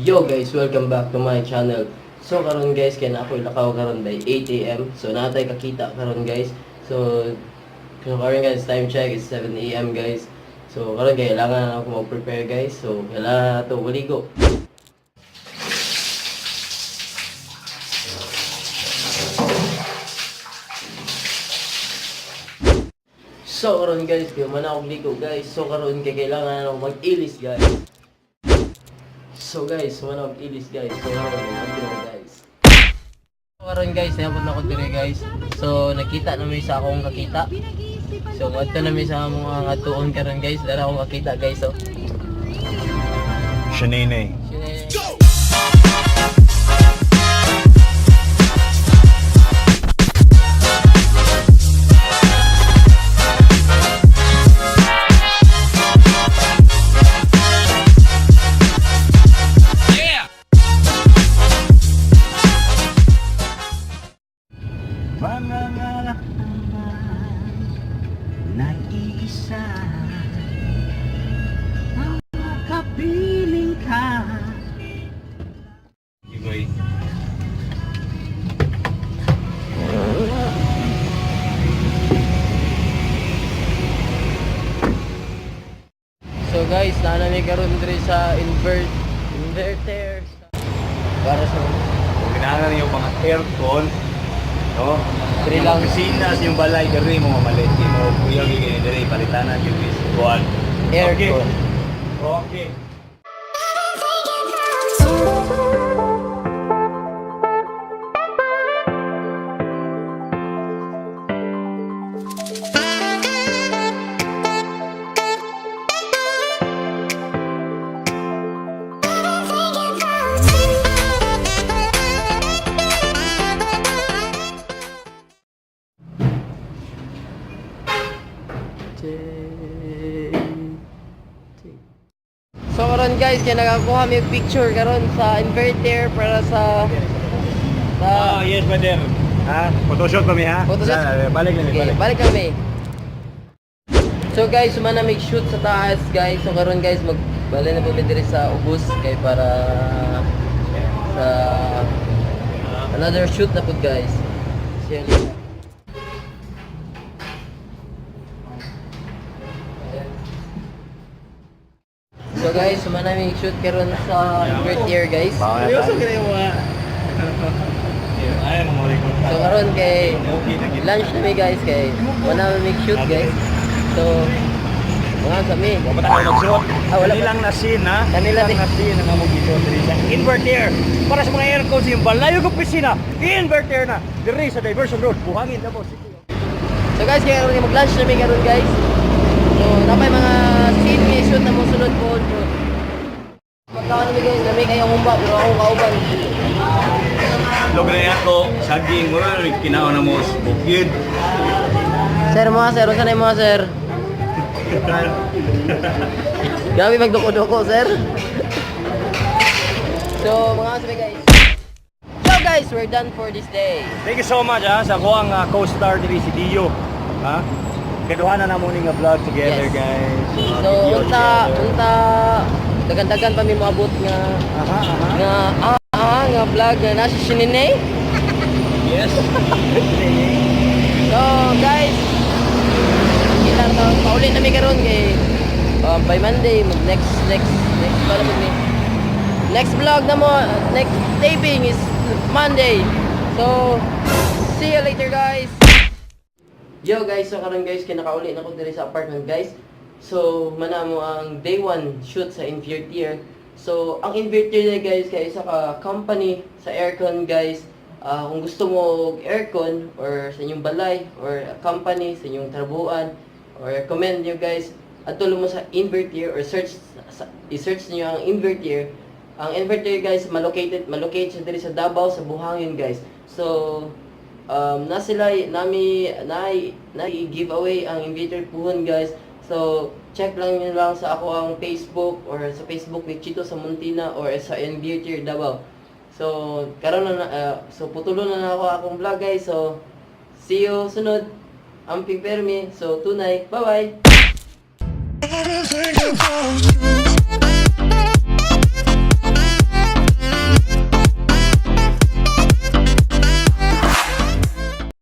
Yo guys, welcome back to my channel. So karon guys, kaya na ako ilakaw karon by 8 AM. So natay kakita karon guys. So karon guys, time check is 7 AM guys. So karon kailangan na ako mag-prepare guys. So kailangan na ito maligo. So karon guys, kaya man ako ligo guys. So karon kailangan na ako mag-ilis guys. So guys, wala mag-ilis guys. So karon guys. So karon guys, nabot na ko dire guys. So nakita na mi sa akong kakita. So adto na mi sa mga atuon karon guys. Dara akong kakita guys. So Shanine. Nag-iisa ang makapiling ka. Iboy. So guys, naanami karon dire sa inverter para sa Kailangan yung mga aircon. No? Diri Yung lang. opisina sa yung balay diri mo maleti mo kuya gini diri palitanan yung is kuan. aircon. Okay. So karon guys, kaya nakakuha mi picture karon sa inverter para sa Ah, yes, brother. Ha? Photoshop kami ha? Photoshop? Balik na, Okay, balik. balik kami. So guys, sumana make shoot sa taas guys. So karon guys, magbalik na po mi diri sa ubos kay para sa another shoot na po guys. Share nila. So guys, sumana make shoot karon sa inverter guys. Seryoso ka na yung mga... Ay, mga record. So karon kay Okay, nakita. lunch na mi guys kay wala make shoot guys. So mga kami. Wala tayo magsuot. Wala Kanilang pa. na scene ha? Kanila Kanilang na scene ang among gisuot diri sa inverter. Para sa mga aircon sa yung balayo ng opisina, inverter na. Diri sa Diversion Road, Buhangin na po. So guys, kaya karon mag-lunch na mi karon guys. So napay mga scene mi shoot na mo sunod po. Magkaon na mi guys, na may kayong humba pero ako kauban. Log na yan ko, saging, wala rin kinaon na mo, bukid. Sir mga sir, unsa na yung mga sir? Grabe magduko-duko sir. So mga sabi guys. So guys, we're done for this day. Thank you so much ha, sa ko ang co-star diri si Dio. Ha? Kaduhanan na mo ning vlog together Yes. guys. So unta dagan-dagan pa mi moabot nga nga vlog na nasa Shinine. Yes. So guys, kita na paulit na mi karon kay by Monday next pala mo ni. Next vlog na mo, next taping is Monday. So see you later guys. Yo guys, so karon guys kinakauli na ko diri sa apartment guys. So mana mo ang day 1 shoot sa inverter. So ang inverter na guys kay isa ka company sa aircon guys. Kung gusto mo og aircon or sa inyong balay or a company sa inyong trabuhan or recommend nyo guys adto mo sa inverter or i-search niyo ang inverter. Ang inverter guys malocate siya diri sa Davao sa Buhangin guys. So na sila nami giveaway ang inverter puhon guys. So check lang niyo lang sa ako ang Facebook or sa Facebook ni Chito sa Muntina or sa Inverter Davao. So karon na so putulo na ako akong vlog guys. So see you sunod. Amping permi. So tunay. Bye bye.